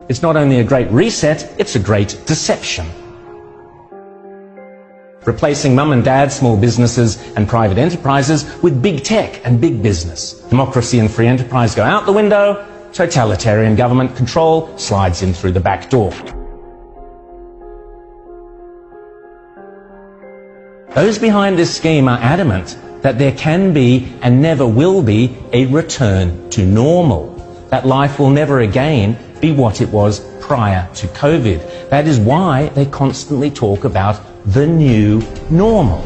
It's not only a great reset, it's a great deception. Replacing mum and dad small businesses and private enterprises with big tech and big business. Democracy and free enterprise go out the window, totalitarian government control slides in through the back door. Those behind this scheme are adamant that there can be and never will be a return to normal, that life will never again be what it was prior to COVID. That is why they constantly talk about the new normal.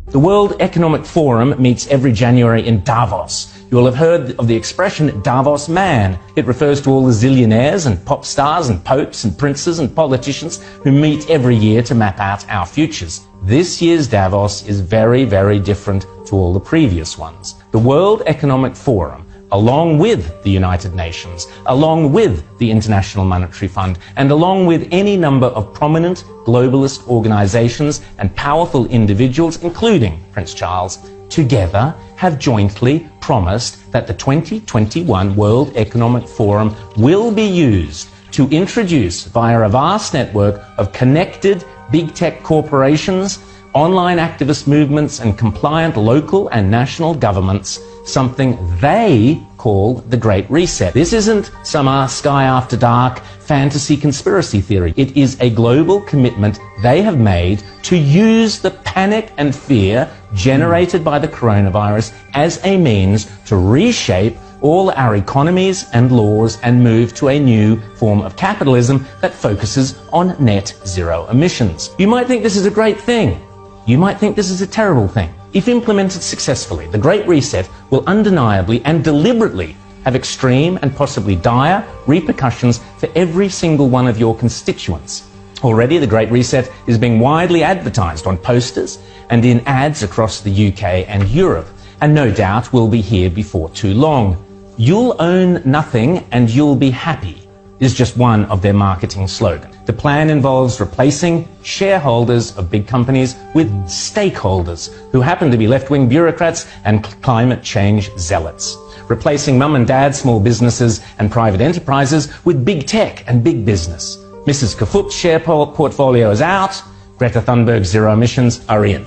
The World Economic Forum meets every January in Davos. You will have heard of the expression Davos man. It refers to all the zillionaires and pop stars and popes and princes and politicians who meet every year to map out our futures. This year's Davos is very, very different to all the previous ones. The World Economic Forum, along with the United Nations, along with the International Monetary Fund, and along with any number of prominent globalist organizations and powerful individuals, including Prince Charles, together have jointly promised that the 2021 World Economic Forum will be used to introduce, via a vast network of connected big tech corporations, online activist movements, and compliant local and national governments, something they call the Great Reset. This isn't some sky after dark fantasy conspiracy theory. It is a global commitment they have made to use the panic and fear generated by the coronavirus as a means to reshape all our economies and laws and move to a new form of capitalism that focuses on net zero emissions. You might think this is a great thing. You might think this is a terrible thing. If implemented successfully, the Great Reset will undeniably and deliberately have extreme and possibly dire repercussions for every single one of your constituents. Already, the Great Reset is being widely advertised on posters and in ads across the UK and Europe, and no doubt will be here before too long. You'll own nothing and you'll be happy is just one of their marketing slogans. The plan involves replacing shareholders of big companies with stakeholders who happen to be left-wing bureaucrats and climate change zealots. Replacing mum and dad small businesses and private enterprises with big tech and big business. Mrs. Kafup's share portfolio is out, Greta Thunberg's zero emissions are in.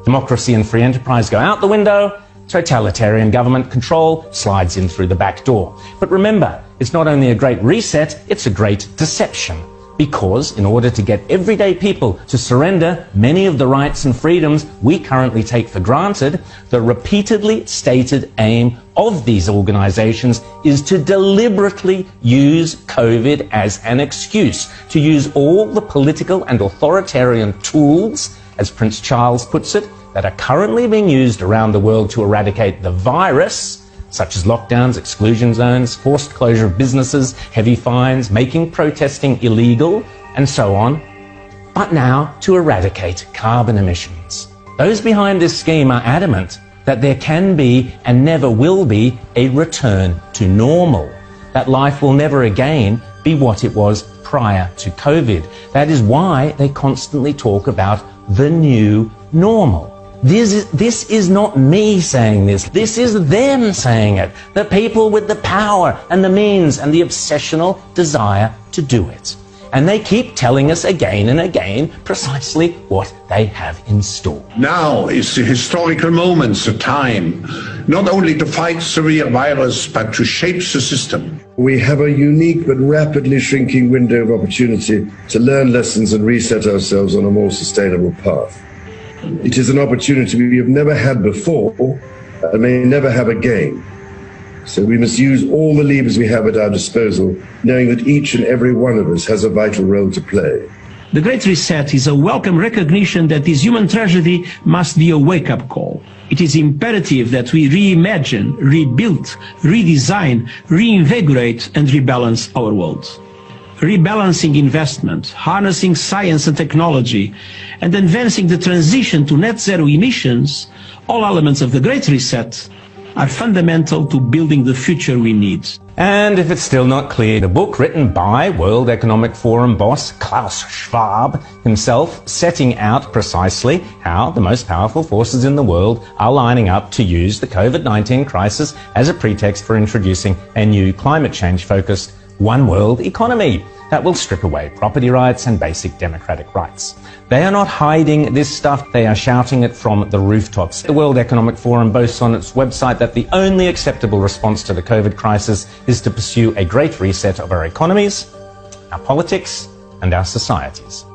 Democracy and free enterprise go out the window, totalitarian government control slides in through the back door. But remember, it's not only a great reset, it's a great deception. Because in order to get everyday people to surrender many of the rights and freedoms we currently take for granted, the repeatedly stated aim of these organizations is to deliberately use COVID as an excuse, to use all the political and authoritarian tools, as Prince Charles puts it, that are currently being used around the world to eradicate the virus, such as lockdowns, exclusion zones, forced closure of businesses, heavy fines, making protesting illegal, and so on, but now to eradicate carbon emissions. Those behind this scheme are adamant that there can be and never will be a return to normal, that life will never again be what it was prior to COVID. That is why they constantly talk about the new normal. This is not me saying this. This is them saying it. The people with the power and the means and the obsessional desire to do it. And they keep telling us again and again precisely what they have in store. Now is the historical moment, the time, not only to fight the real virus, but to shape the system. We have a unique but rapidly shrinking window of opportunity to learn lessons and reset ourselves on a more sustainable path. It is an opportunity we have never had before and may never have again. So we must use all the levers we have at our disposal, knowing that each and every one of us has a vital role to play. The Great Reset is a welcome recognition that this human tragedy must be a wake-up call. It is imperative that we reimagine, rebuild, redesign, reinvigorate and rebalance our world. Rebalancing investment, harnessing science and technology, and advancing the transition to net zero emissions, all elements of the Great Reset, are fundamental to building the future we need. And if it's still not clear, the book written by World Economic Forum boss Klaus Schwab himself, setting out precisely how the most powerful forces in the world are lining up to use the COVID-19 crisis as a pretext for introducing a new climate change-focused one world economy that will strip away property rights and basic democratic rights. They are not hiding this stuff, they are shouting it from the rooftops. The World Economic Forum boasts on its website that the only acceptable response to the COVID crisis is to pursue a great reset of our economies, our politics, and our societies.